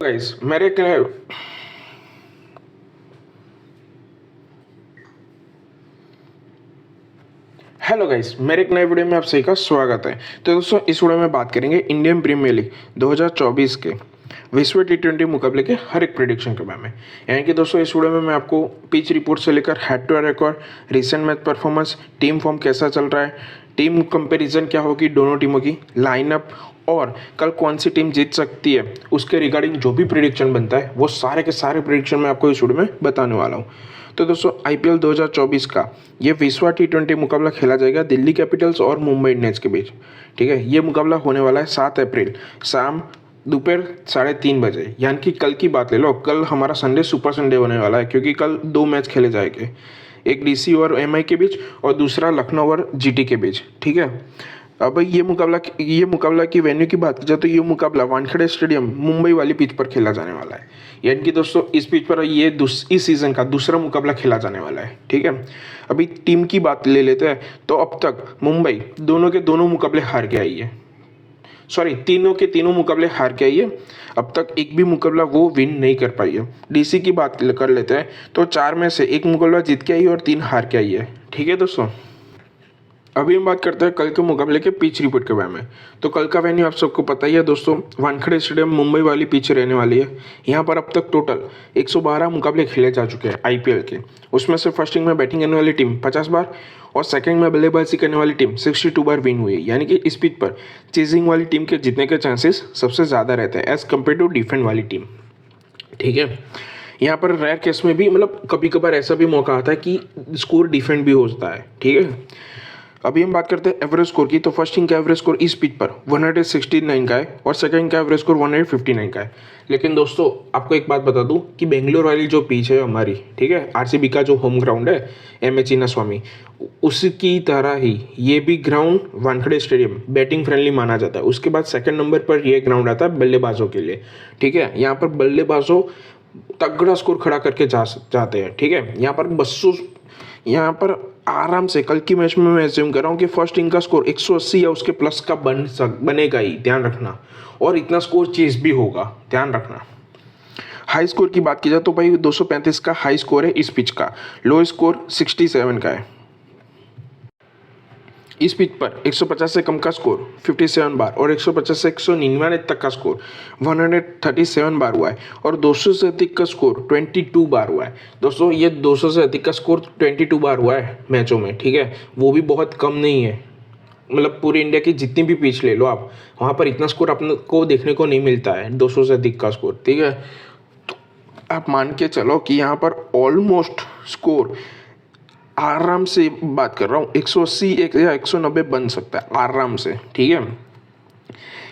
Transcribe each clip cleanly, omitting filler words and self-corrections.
Guys मेरे hello guys मेरे एक नए वीडियो में आप सभी का स्वागत है। तो दोस्तों इस वीडियो में बात करेंगे इंडियन प्रीमियर लीग 2024 के विश्व टी20 मुकाबले के हर एक प्रेडिक्शन के बारे में। यानी कि दोस्तों इस वीडियो में मैं आपको पिच रिपोर्ट से लेकर head to head record, recent match performance, team form कैसा चल रहा है, टीम कंपैरिजन क्या होगी दोनों टीमों की, लाइनअप और कल कौन सी टीम जीत सकती है उसके रिगार्डिंग जो भी प्रेडिक्शन बनता है वो सारे के सारे प्रेडिक्शन मैं आपको इस वीडियो में बताने वाला हूँ। तो दोस्तों आईपीएल 2024 का ये विश्व टी20 मुकाबला खेला जाएगा दिल्ली कैपिटल्स और मुंबई इंडियंस के बीच। ठीक है, ये मुकाबला होने वाला है 7 अप्रैल शाम दोपहर 3:30 बजे। यानी कि कल की बात ले लो, कल हमारा संडे सुपर संडे होने वाला है क्योंकि कल 2 मैच खेले जाएंगे, एक डीसी और एमआई के बीच और दूसरा लखनऊ और जीटी के बीच। ठीक है, अब ये मुकाबला की वेन्यू की बात की जाए तो ये मुकाबला वानखेड़े स्टेडियम मुंबई वाली पिच पर खेला जाने वाला है। यानी कि दोस्तों इस पिच पर ये इस सीज़न का दूसरा मुकाबला खेला जाने वाला है। ठीक है, अभी टीम की बात ले लेते हैं तो अब तक मुंबई दोनों के दोनों मुकाबले हार के आई है। सॉरी, तीनों के तीनों मुकाबले हार के आई है। अब तक एक भी मुकाबला वो विन नहीं कर पाई है। डीसी की बात कर लेते हैं तो 4 में से 1 मुकाबला जीत के आई है और 3 हार के आई है। ठीक है दोस्तों, अभी हम बात करते हैं कल के मुकाबले के पिच रिपोर्ट के बारे में। तो कल का वेन्यू आप सबको पता ही है दोस्तों, वानखेड़े स्टेडियम मुंबई वाली पिच रहने वाली है। यहाँ पर अब तक टोटल 112 मुकाबले खेले जा चुके हैं आईपीएल के। उसमें से फर्स्ट इनिंग में बैटिंग करने वाली टीम 50 बार और सेकंड में बल्लेबाजी करने वाली टीम 62 बार विन हुई है। यानी कि इस पिच पर चेजिंग वाली टीम के जीतने के चांसेस सबसे ज़्यादा रहते हैं एज कम्पेयर टू डिफेंड वाली टीम। ठीक है, यहाँ पर रेयर केस में भी मतलब कभी कभार ऐसा भी मौका आता है कि स्कोर डिफेंड भी होता है। ठीक है, अभी हम बात करते हैं एवरेज स्कोर की। तो फर्स्ट इनिंग का एवरेज स्कोर इस पिच पर 169 का है और सेकंड इनिंग का एवरेज स्कोर 159 का है। लेकिन दोस्तों आपको एक बात बता दूं कि बेंगलोर वाली जो पिच है हमारी, ठीक है, आरसीबी का जो होम ग्राउंड है एम ए चिन्नास्वामी, उसकी तरह ही ये भी ground Wankhede stadium batting friendly माना जाता है। उसके बाद सेकंड नंबर पर ये ग्राउंड आता है बल्लेबाजों के लिए। ठीक है, यहाँ पर बल्लेबाजों तगड़ा स्कोर खड़ा करके जाते हैं। ठीक है, यहाँ पर आराम से कल की मैच में मैं एज्यूम कर रहा हूँ कि फर्स्ट इनिंग का स्कोर 180 या उसके प्लस का बनेगा ही, ध्यान रखना। और इतना स्कोर चेस भी होगा, ध्यान रखना। हाई स्कोर की बात की जाए तो भाई 235 का हाई स्कोर है इस पिच का, लो स्कोर 67 का है। इस पिच पर 150 से कम का स्कोर 57 बार और 150 से 199 तक का स्कोर 137 बार हुआ है और 200 से अधिक का स्कोर 22 बार हुआ है। दोस्तों ये 200 से अधिक का स्कोर 22 बार हुआ है मैचों में। ठीक है, वो भी बहुत कम नहीं है। मतलब पूरे इंडिया की जितनी भी पिच ले लो आप, वहाँ पर इतना स्कोर अपने को देखने को नहीं मिलता है, 200 से अधिक का स्कोर। ठीक है, तो आप मान के चलो कि यहाँ पर ऑलमोस्ट स्कोर आराम से बात कर रहा हूँ 180 या 190 बन सकता है आराम से। ठीक है,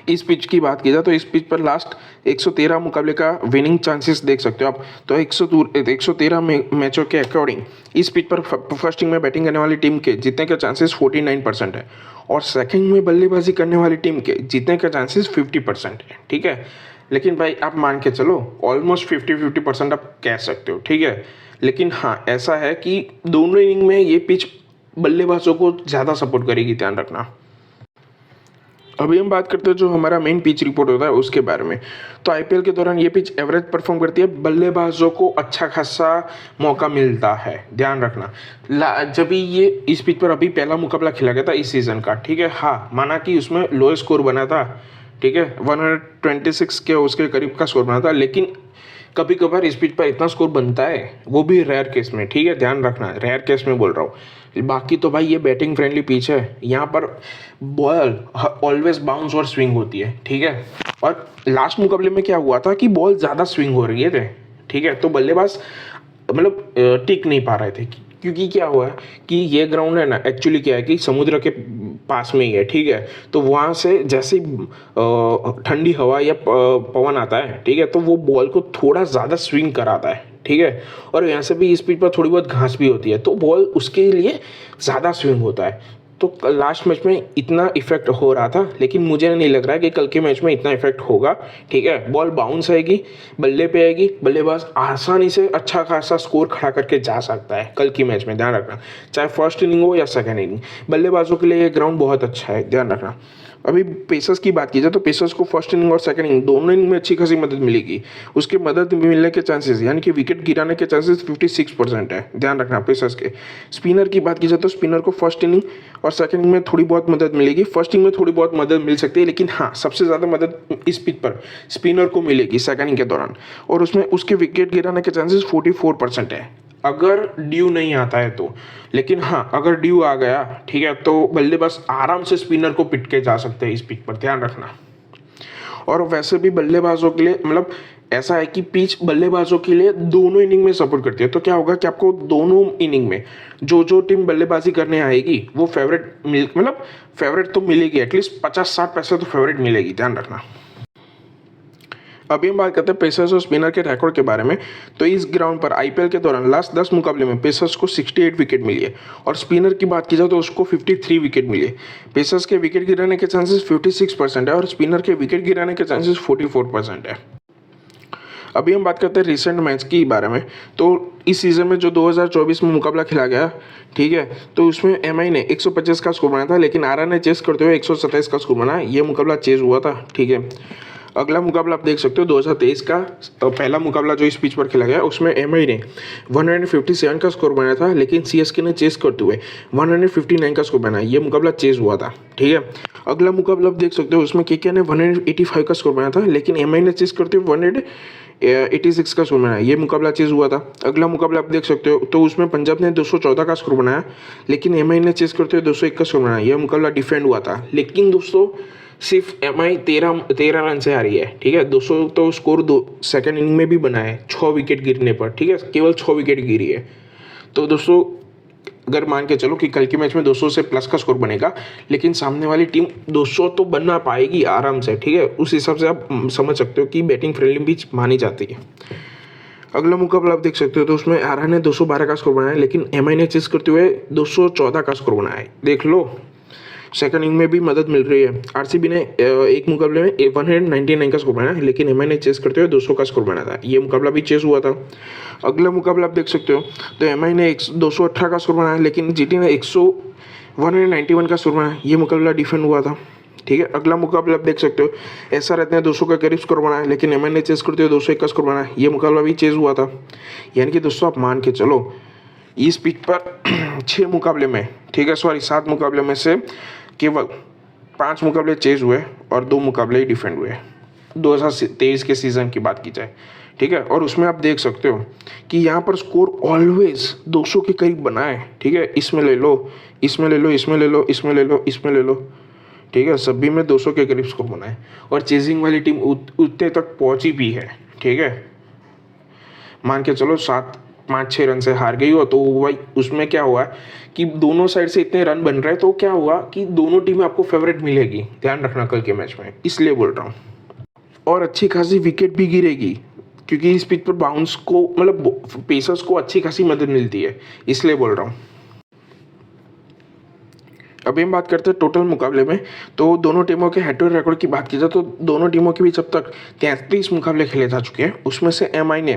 इस पिच की बात की जाए तो इस पिच पर लास्ट 113 मुकाबले का विनिंग चांसेस देख सकते हो आप। तो 113 मैचों के अकॉर्डिंग इस पिच पर फर्स्ट इनिंग में बैटिंग करने वाली टीम के जीतने के चांसेस 49% है और सेकंड में बल्लेबाजी करने वाली टीम के जीतने के चांसेस 50% है। ठीक है, लेकिन भाई आप मान के चलो ऑलमोस्ट 50-50% आप कह सकते हो। ठीक है, लेकिन हाँ ऐसा है कि दोनों इनिंग में ये पिच बल्लेबाजों को ज़्यादा सपोर्ट करेगी, ध्यान रखना। अभी हम बात करते हैं जो हमारा मेन पिच रिपोर्ट होता है उसके बारे में। तो आईपीएल के दौरान ये पिच एवरेज परफॉर्म करती है, बल्लेबाजों को अच्छा खासा मौका मिलता है, ध्यान रखना। जब ये इस पिच पर अभी पहला मुकाबला खेला गया था इस सीज़न का। ठीक है, हाँ माना कि उसमें लो स्कोर बना था। ठीक है, 126 के उसके करीब का स्कोर बना था, लेकिन कभी कभार इस पिच पर इतना स्कोर बनता है, वो भी रेयर केस में। ठीक है, ध्यान रखना, रेयर केस में बोल रहा हूँ। बाकी तो भाई ये बैटिंग फ्रेंडली पिच है, यहाँ पर बॉल ऑलवेज बाउंस और स्विंग होती है। ठीक है, और लास्ट मुकाबले में क्या हुआ था कि बॉल ज़्यादा स्विंग हो रही थे। ठीक है, तो बल्लेबाज मतलब टिक नहीं पा रहे थे क्योंकि क्या हुआ कि ये ग्राउंड है ना, एक्चुअली क्या है कि समुद्र के पास में ही है। ठीक है, तो वहाँ से जैसे ठंडी हवा या पवन आता है, ठीक है, तो वो बॉल को थोड़ा ज़्यादा स्विंग कराता है। ठीक है, और यहाँ से भी इस पिच पर थोड़ी बहुत घास भी होती है, तो बॉल उसके लिए ज़्यादा स्विंग होता है। तो लास्ट मैच में इतना इफेक्ट हो रहा था, लेकिन मुझे नहीं लग रहा है कि कल के मैच में इतना इफेक्ट होगा। ठीक है, बॉल बाउंस आएगी, बल्ले पे आएगी, बल्लेबाज आसानी से अच्छा खासा स्कोर खड़ा करके जा सकता है कल की मैच में, ध्यान रखना। चाहे फर्स्ट इनिंग हो या सेकेंड इनिंग, बल्लेबाजों के लिए ये ग्राउंड बहुत अच्छा है, ध्यान रखना। अभी पेसर्स की बात की जाए तो पेसर्स को फर्स्ट इनिंग और सेकंड इनिंग दोनों इनिंग में अच्छी खासी मदद मिलेगी। उसके मदद मिलने के चांसेस यानी कि विकेट गिराने के चांसेस 56% है, ध्यान रखना पेसर्स के। स्पिनर की बात की जाए तो स्पिनर को फर्स्ट इनिंग और सेकंड इनिंग में थोड़ी बहुत मदद मिलेगी। फर्स्ट इनिंग में थोड़ी बहुत मदद मिल सकती है, लेकिन हाँ सबसे ज़्यादा मदद इस पिच पर स्पिनर को मिलेगी सेकंड इनिंग के दौरान, और उसमें उसके विकेट गिराने के चांसेस 44% है अगर ड्यू नहीं आता है तो। लेकिन हाँ अगर ड्यू आ गया, ठीक है, तो बल्लेबाज आराम से स्पिनर को पिट के जा सकते हैं इस पिच पर, ध्यान रखना। और वैसे भी बल्लेबाजों के लिए मतलब ऐसा है कि पिच बल्लेबाजों के लिए दोनों इनिंग में सपोर्ट करती है। तो क्या होगा कि आपको दोनों इनिंग में जो टीम बल्लेबाजी करने आएगी वो फेवरेट तो मिलेगी, एटलीस्ट 50-60% तो फेवरेट मिलेगी, ध्यान रखना। अभी हम बात करते हैं पेसर्स और स्पिनर के रिकॉर्ड के बारे में। तो इस ग्राउंड पर आईपीएल के दौरान लास्ट 10 मुकाबले में पेसर्स को 68 विकेट मिली है, और स्पिनर की बात की जाए तो उसको 53 विकेट मिली है। पेसर्स के विकेट गिराने के चांसेस 56% है और स्पिनर के विकेट गिराने के चांसेस 44% है। अभी हम बात करते हैं रिसेंट मैच की बारे में। तो इस सीज़न में जो 2024 में मुकाबला खेला गया, ठीक है, तो उसमें एमआई ने 125 का स्कोर बनाया था, लेकिन आरआर ने चेस करते हुए 127 का स्कोर बनाया। ये मुकाबला चेज हुआ था, ठीक है। अगला मुकाबला आप देख सकते हो 2023 का पहला मुकाबला जो इस पिच पर खेला गया, उसमें एमआई ने 157 का स्कोर बनाया था, लेकिन सीएसके ने चेस करते हुए 159 का स्कोर बनाया। ये मुकाबला चेज हुआ था, ठीक है। अगला मुकाबला आप देख सकते हो उसमें केके ने 185 का स्कोर बनाया था, लेकिन एमआई ने चेस करते हुए 186 का स्कोर बनाया। ये मुकाबला चेज हुआ था। अगला मुकाबला आप देख सकते हो तो उसमें पंजाब ने 214 का स्कोर बनाया, लेकिन एमआई ने चेस करते हुए 201 का स्कोर बनाया। यह मुकाबला डिफेंड हुआ था, लेकिन दोस्तों सिर्फ एमआई 13 रन से हारी है, ठीक है। 200 तो स्कोर सेकंड इनिंग में भी बना है 6 विकेट गिरने पर, ठीक है, केवल 6 विकेट गिरी है। तो दोस्तों अगर मान के चलो कि कल के मैच में 200 से प्लस का स्कोर बनेगा, लेकिन सामने वाली टीम 200 तो बना पाएगी आराम से, ठीक है। उस हिसाब से आप समझ सकते हो कि बैटिंग फ्रेंडली पिच मानी जाती है। अगला मुकाबला आप देख सकते हो तो उसमें आरआर ने 212 का स्कोर बनाया, लेकिन एमआई ने चेस करते हुए 214 का स्कोर बनाया है। देख लो सेकंड इनिंग में भी मदद मिल रही है। आरसीबी ने एक मुकाबले में 199 का स्कोर बनाया, लेकिन एमआई ने चेस करते हुए 200 का स्कोर बनाया था। ये मुकाबला भी चेस हुआ था। अगला मुकाबला आप देख सकते हो तो एमआई ने 218 का स्कोर बनाया, लेकिन जीटी ने 191 का स्कोर बनाया। ये मुकाबला डिफेंड हुआ था, ठीक है। अगला मुकाबला आप देख सकते हो एसआरएच ने 200 का करीब स्कोर बनाया, लेकिन एमआई ने चेस करते हुए 201 का स्कोर बनाया। ये मुकाबला भी चेस हुआ था। यानी कि दोस्तों आप मान के चलो इस पिच पर 6 मुकाबले में, ठीक है, 7 मुकाबले में से केवल 5 मुकाबले चेज हुए और 2 मुकाबले ही डिफेंड हुए 2023 के सीज़न की बात की जाए, ठीक है। और उसमें आप देख सकते हो कि यहाँ पर स्कोर ऑलवेज 200 के करीब बना है, ठीक है। इसमें ले लो, इसमें ले लो, इसमें ले लो, इसमें ले लो, इसमें ले लो, ठीक है, सभी में 200 के करीब स्कोर बना है। और चेजिंग वाली टीम उतने तक पहुंची भी है, ठीक है। मान के चलो 5-6 रन से हार गई हो, तो भाई उसमें क्या हुआ कि दोनों साइड से इतने रन बन रहे हैं, तो क्या हुआ कि दोनों टीमें आपको फेवरेट मिलेगी, ध्यान रखना कल के मैच में, इसलिए बोल रहा हूँ। और अच्छी खासी विकेट भी गिरेगी, क्योंकि इस पिच पर बाउंस को मतलब पेसर्स को अच्छी खासी मदद मिलती है, इसलिए बोल रहा हूँ। अभी हम बात करते हैं टोटल मुकाबले में। तो दोनों टीमों के हेड टू हेड रिकॉर्ड की बात की जाए तो दोनों टीमों के बीच अब तक 33 मुकाबले खेले जा चुके हैं। उसमें से एमआई ने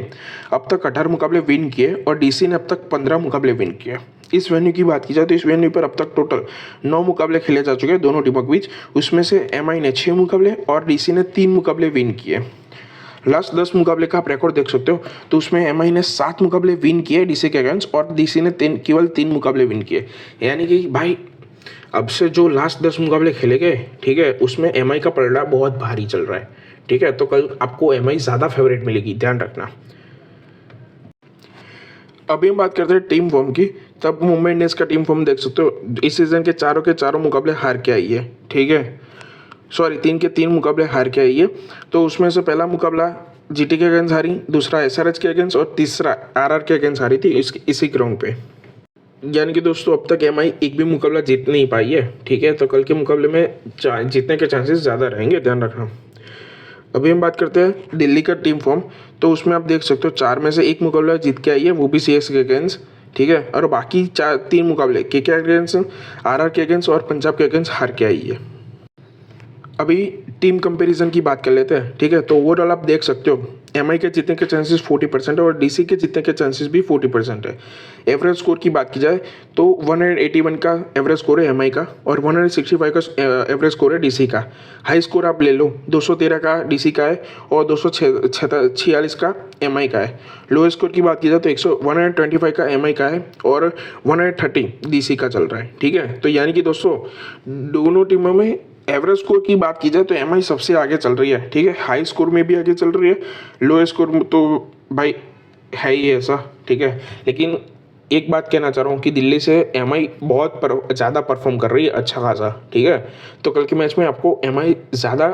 अब तक 18 मुकाबले विन किए और डीसी ने अब तक 15 मुकाबले विन किए। इस वेन्यू की बात की जाए तो इस वेन्यू पर अब तक टोटल 9 मुकाबले खेले जा चुके हैं दोनों टीमों के बीच। उसमें से एमआई ने 6 मुकाबले और डीसी ने 3 मुकाबले विन किए। लास्ट 10 मुकाबले का आप रिकॉर्ड देख सकते हो तो उसमें एमआई ने 7 मुकाबले विन किए डीसी के अगेंस्ट, और डीसी ने केवल 3 मुकाबले विन किए। यानी कि भाई अब से जो लास्ट 10 मुकाबले खेले गए, ठीक है, उसमें एमआई का पलड़ा बहुत भारी चल रहा है, ठीक है। तो कल आपको एमआई ज़्यादा फेवरेट मिलेगी, ध्यान रखना। अभी हम बात करते हैं टीम फॉर्म की। तब मुंबई इंडियंस का टीम फॉर्म देख सकते हो, इस सीजन के चारों मुकाबले हार के आई है, ठीक है। 3 के 3 मुकाबले हार के आई है। तो उसमें से पहला मुकाबला जीटी के अगेंस्ट हारी, दूसरा एसआरएच के अगेंस्ट और तीसरा आरआर के अगेंस्ट हारी थी इसी ग्राउंड पे। यानी कि दोस्तों अब तक एमआई एक भी मुकाबला जीत नहीं पाई है, ठीक है। तो कल के मुकाबले में जीतने के चांसेस ज़्यादा रहेंगे, ध्यान रखना। अभी हम बात करते हैं दिल्ली का टीम फॉर्म। तो उसमें आप देख सकते हो 4 में से 1 मुकाबला जीत के आई है, वो भी सीएस के अगेंस्ट, ठीक है। और बाकी 3 मुकाबले के अगेंस्ट, आरआर के अगेंस्ट और पंजाब के अगेंस्ट हार के आई है। अभी टीम कंपैरिजन की बात कर लेते हैं, ठीक है। तो ओवरऑल आप देख सकते हो एमआई के जीतने के चांसेस 40% है और डीसी के जीतने के चांसेस भी 40% है। एवरेज स्कोर की बात की जाए तो 181 का एवरेज स्कोर है एमआई का और 165 का एवरेज स्कोर है डीसी का। हाई स्कोर आप ले लो 213 का डीसी का है और 246 का एमआई का है। लोएस्ट स्कोर की बात की जाए तो 125 का एमआई का है और 130 डीसी का चल रहा है, ठीक है। तो यानी कि दोस्तों दोनों टीमों में एवरेज स्कोर की बात की जाए तो एमआई सबसे आगे चल रही है, ठीक है। हाई स्कोर में भी आगे चल रही है, लो स्कोर में तो भाई है ही ऐसा, ठीक है। लेकिन एक बात कहना चाह रहा हूँ कि दिल्ली से एमआई बहुत ज़्यादा परफॉर्म कर रही है, अच्छा खासा, ठीक है। तो कल के मैच में आपको एमआई ज़्यादा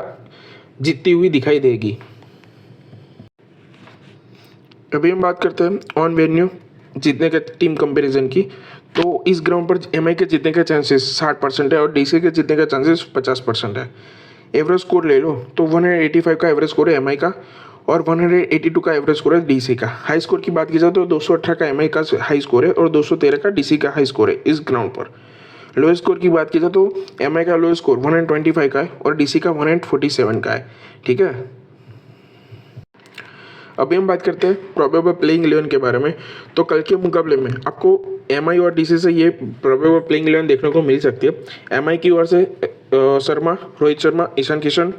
जीतती हुई दिखाई देगी। अभी हम बात करते हैं ऑन वेन्यू जीतने के टीम कंपैरिजन की। तो इस ग्राउंड पर एमआई के जीतने के चांसेस 60% है और डीसी के जीतने के चांसेस 50% है। एवरेज स्कोर ले लो तो 185 का एवरेज स्कोर है एमआई का और 182 का एवरेज स्कोर है डीसी का। हाई स्कोर की बात की जाए तो 218 का एमआई का हाई स्कोर है और 213 का डीसी का हाई स्कोर है इस ग्राउंड पर। लोएस्ट स्कोर की बात की जाए तो एमआई का लोएस्ट स्कोर 125 का है और डीसी का 147 का है, ठीक है। अभी हम बात करते हैं प्रोबेबल प्लेइंग 11 के बारे में। तो कल के मुकाबले में आपको एमआई और डीसी से ये प्रोबेबल प्लेइंग 11 देखने को मिल सकती है। एमआई की ओर से शर्मा, रोहित शर्मा, ईशान किशन,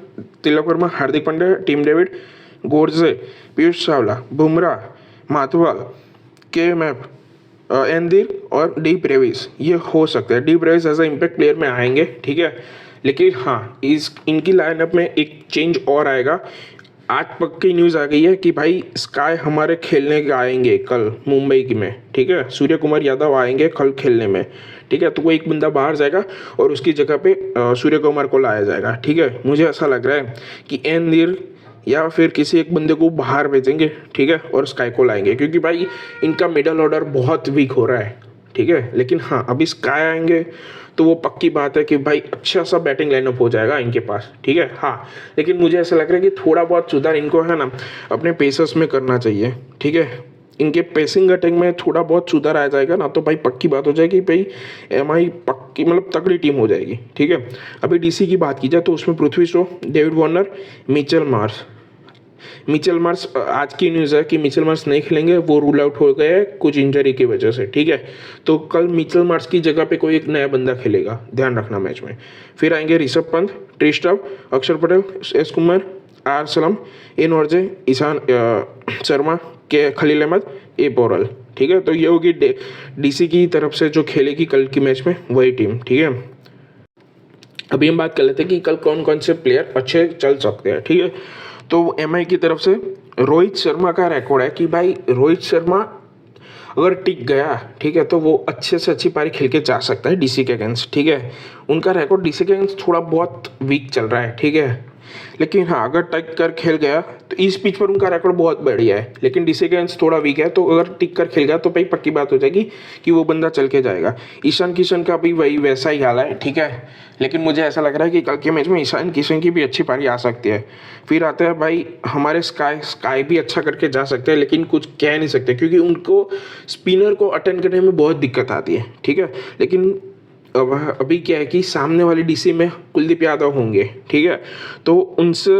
तिलक वर्मा, हार्दिक पांड्या, टीम डेविड, गोडसे, पीयूष चावला, बुमराह, माथुआल, के मैप, एंदिर और डी ब्रेविस ये हो सकते हैं। D Brevis as a impact player में आएंगे, ठीक है। लेकिन हाँ इनकी लाइनअप में एक चेंज और आएगा। आज पक्की न्यूज़ आ गई है कि भाई स्काई हमारे खेलने के आएंगे कल मुंबई की में, ठीक है। सूर्य कुमार यादव आएंगे कल खेलने में, ठीक है। तो वो एक बंदा बाहर जाएगा और उसकी जगह पे सूर्य कुमार को लाया जाएगा, ठीक है। मुझे ऐसा लग रहा है कि एंदिर या फिर किसी एक बंदे को बाहर भेजेंगे, ठीक है, और स्काई को लाएंगे क्योंकि भाई इनका मिडल ऑर्डर बहुत वीक हो रहा है, ठीक है। लेकिन हाँ अभी स्काई आएंगे तो वो पक्की बात है कि भाई अच्छा सा बैटिंग लाइनअप हो जाएगा इनके पास, ठीक है। हाँ लेकिन मुझे ऐसा लग रहा है कि थोड़ा बहुत सुधार इनको है ना अपने पेसर्स में करना चाहिए, ठीक है। इनके पेसिंग अटैक में थोड़ा बहुत सुधार आ जाएगा ना तो भाई पक्की बात हो जाएगी, भाई एमआई पक्की मतलब तगड़ी टीम हो जाएगी, ठीक है। अभी डीसी की बात की जाए तो उसमें Prithvi Shaw, David Warner, Mitchell Marsh आज की न्यूज़ है कि मिचेल मार्श नहीं खेलेंगे, वो रूल आउट हो गए हैं कुछ इंजरी की वजह से, ठीक है। तो कल मिचेल मार्श की जगह पे कोई एक नया बंदा खेलेगा, ध्यान रखना मैच में। फिर आएंगे ऋषभ पंत, ट्रिस्टॉप, अक्षर पटेल, एस कुमार, आर सलम, इन ऑर्जे, ईशान शर्मा, के खलील अहमद, ए बोरल, ठीक है। तो ये होगी डीसी की तरफ से जो खेलेगी कल की मैच में वही टीम, ठीक है। अभी हम बात कर लेते हैं कि कल कौन कौन से प्लेयर अच्छे चल सकते हैं, ठीक है। तो एमआई की तरफ से रोहित शर्मा का रिकॉर्ड है कि भाई रोहित शर्मा अगर टिक गया, ठीक है, तो वो अच्छे से अच्छी पारी खेल के जा सकता है डीसी के अगेंस्ट, ठीक है। उनका रिकॉर्ड डीसी के अगेंस्ट थोड़ा बहुत वीक चल रहा है, ठीक है। लेकिन हाँ अगर टिक कर खेल गया तो इस पिच पर उनका रिकॉर्ड बहुत बढ़िया है, लेकिन डीसी के अगेंस्ट थोड़ा वीक है। तो अगर टिक कर खेल गया तो भाई पक्की बात हो जाएगी कि वो बंदा चल के जाएगा। ईशान किशन का भी वही वैसा ही हाल है, ठीक है। लेकिन मुझे ऐसा लग रहा है कि कल के मैच में ईशान किशन की भी अच्छी पारी आ सकती है। फिर आते हैं भाई हमारे स्काई भी अच्छा करके जा सकते हैं, लेकिन कुछ कह नहीं सकते क्योंकि उनको स्पिनर को अटेंड करने में बहुत दिक्कत आती है, ठीक है। लेकिन अब अभी क्या है कि सामने वाली डीसी में कुलदीप यादव होंगे, ठीक है। तो उनसे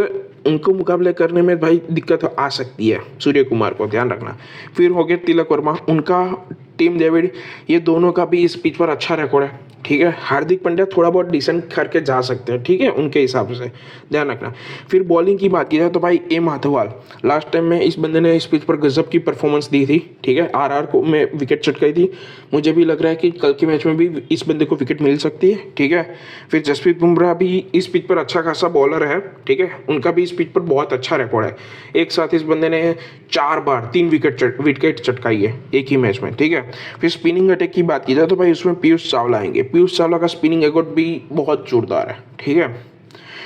उनको मुकाबले करने में भाई दिक्कत आ सकती है सूर्य कुमार को, ध्यान रखना। फिर हो गए तिलक वर्मा, उनका टीम डेविड, ये दोनों का भी इस पिच पर अच्छा रिकॉर्ड है, ठीक है। हार्दिक पांड्या थोड़ा बहुत डिसेंट करके जा सकते हैं, ठीक है, उनके हिसाब से, ध्यान रखना। फिर बॉलिंग की बात की जाए तो भाई ए माथुआल, लास्ट टाइम में इस बंदे ने इस पिच पर गजब की परफॉर्मेंस दी थी, ठीक है। आरआर को में विकेट चटकाई थी। मुझे भी लग रहा है कि कल के मैच में भी इस बंदे को विकेट मिल सकती है, ठीक है। फिर जसप्रीत बुमराह भी इस पिच पर अच्छा खासा बॉलर है, ठीक है। उनका भी इस पिच पर बहुत अच्छा रिकॉर्ड है। एक साथ इस बंदे ने 4 बार 3 विकेट चटकाई है एक ही मैच में, ठीक है। फिर स्पिनिंग अटैक की बात की जाए तो भाई उसमें पीयूष चावला आएंगे। पीयूष चावला का स्पिनिंग रिकॉर्ड भी बहुत जोरदार है, ठीक है।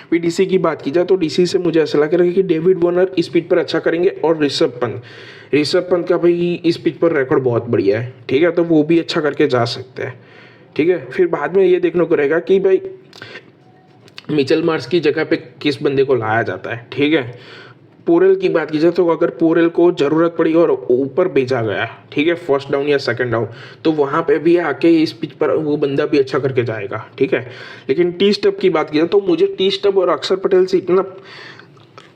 फिर डीसी की बात की जाए तो डीसी से मुझे ऐसा लग रहा है कि डेविड वार्नर इस पिच पर अच्छा करेंगे और ऋषभ पंत का भाई इस पिच पर रिकॉर्ड बहुत बढ़िया है, ठीक है। तो वो भी अच्छा करके जा सकते हैं, ठीक है। फिर बाद में ये देखने को रहेगा कि भाई मिचेल मार्श की जगह पे किस बंदे को लाया जाता है, ठीक है। पोरेल की बात की जाए तो अगर पोरेल को ज़रूरत पड़ी और ऊपर भेजा गया, ठीक है, फर्स्ट डाउन या सेकंड डाउन, तो वहाँ पे भी आके इस पिच पर वो बंदा भी अच्छा करके जाएगा, ठीक है। लेकिन टी स्टब की बात की जाए तो मुझे टी स्टब और अक्षर पटेल से इतना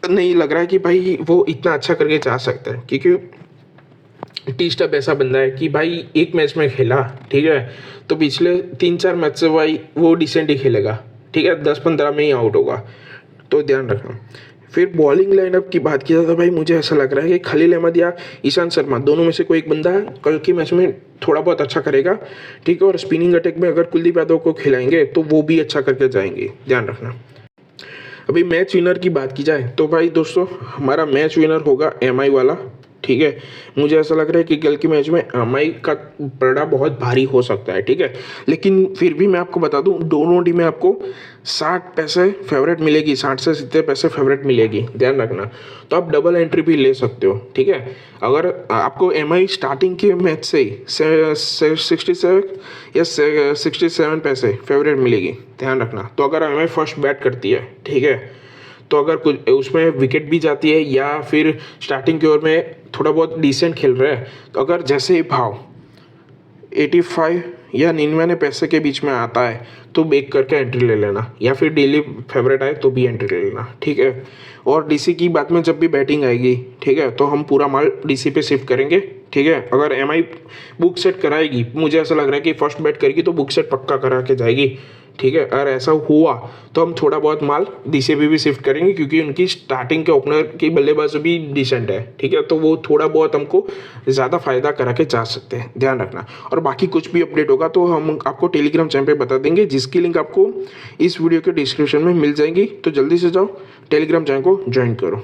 नहीं लग रहा है कि भाई वो इतना अच्छा करके जा सकता है, क्योंकि टी स्टब ऐसा बंदा है कि भाई एक मैच में खेला, ठीक है, तो पिछले 3-4 मैच से भाई वो डिसेंट ही खेलेगा, ठीक है, 10-15 में ही आउट होगा, तो ध्यान रखना। फिर बॉलिंग लाइनअप की बात की जाए तो भाई मुझे ऐसा लग रहा है कि खलील अहमद या ईशांत शर्मा दोनों में से कोई एक बंदा कल के मैच में थोड़ा बहुत अच्छा करेगा, ठीक है। और स्पिनिंग अटैक में अगर कुलदीप यादव को खिलाएंगे तो वो भी अच्छा करके जाएंगे, ध्यान रखना। अभी मैच विनर की बात की जाए तो भाई दोस्तों हमारा मैच विनर होगा एमआई वाला, ठीक है। मुझे ऐसा लग रहा है कि कल के मैच में एमआई का पलड़ा बहुत भारी हो सकता है, ठीक है। लेकिन फिर भी मैं आपको बता दूं, दोनों टीमें आपको 60 पैसे फेवरेट मिलेगी, 60 से 70 पैसे फेवरेट मिलेगी, ध्यान रखना। तो आप डबल एंट्री भी ले सकते हो, ठीक है। अगर आपको एमआई स्टार्टिंग के मैच से ही 67 या 67 पैसे फेवरेट मिलेगी, ध्यान रखना। तो अगर एमआई फर्स्ट बैट करती है, ठीक है, तो अगर कुछ उसमें विकेट भी जाती है या फिर स्टार्टिंग की ओवर में थोड़ा बहुत डिसेंट खेल रहा है, तो अगर जैसे ही भाव 85 या 99 पैसे के बीच में आता है तो बेक करके एंट्री ले लेना, या फिर डेली फेवरेट आए तो भी एंट्री ले लेना, ठीक है। और डीसी की बात में जब भी बैटिंग आएगी, ठीक है, तो हम पूरा माल डीसी पे शिफ्ट करेंगे, ठीक है। अगर एमआई बुक सेट कराएगी, मुझे ऐसा लग रहा है कि फर्स्ट बैट करेगी तो बुक सेट पक्का करा के जाएगी, ठीक है। अगर ऐसा हुआ तो हम थोड़ा बहुत माल डीसी पे भी शिफ्ट करेंगे, क्योंकि उनकी स्टार्टिंग के ओपनर की बल्लेबाजी भी डिसेंट है, ठीक है। तो वो थोड़ा बहुत हमको ज़्यादा फायदा करा के जा सकते हैं, ध्यान रखना। और बाकी कुछ भी अपडेट होगा तो हम आपको टेलीग्राम चैनल पे बता देंगे, जिसकी लिंक आपको इस वीडियो के डिस्क्रिप्शन में मिल जाएगी। तो जल्दी से जाओ टेलीग्राम चैनल को ज्वाइन करो।